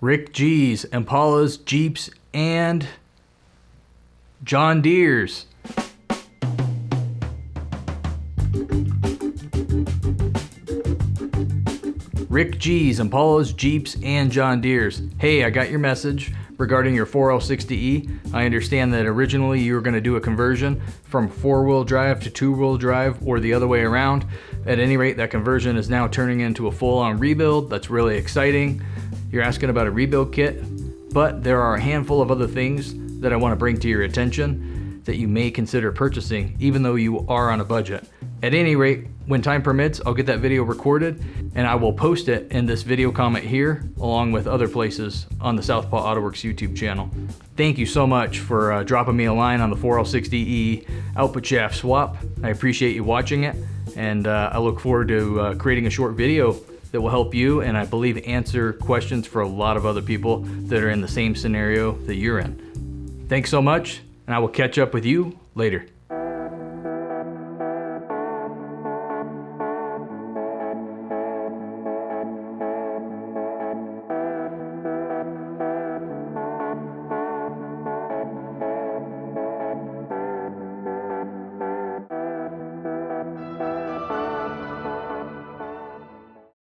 Rick G's, Impalas, Jeeps, and John Deere's. Rick G's, Impalas, Jeeps, and John Deere's. Hey, I got your message regarding your 4L60E. I understand that originally you were going to do a conversion from 4-wheel drive to 2-wheel drive, or the other way around. At any rate, that conversion is now turning into a full-on rebuild. That's really exciting. You're asking about a rebuild kit, but there are a handful of other things that I want to bring to your attention that you may consider purchasing, even though you are on a budget. At any rate, when time permits, I'll get that video recorded and I will post it in this video comment here, along with other places on the Southpaw Auto Works YouTube channel. Thank you so much for dropping me a line on the 4L60E output shaft swap. I appreciate you watching it, and I look forward to creating a short video that will help you, and I believe answer questions for a lot of other people that are in the same scenario that you're in. Thanks so much, and I will catch up with you later.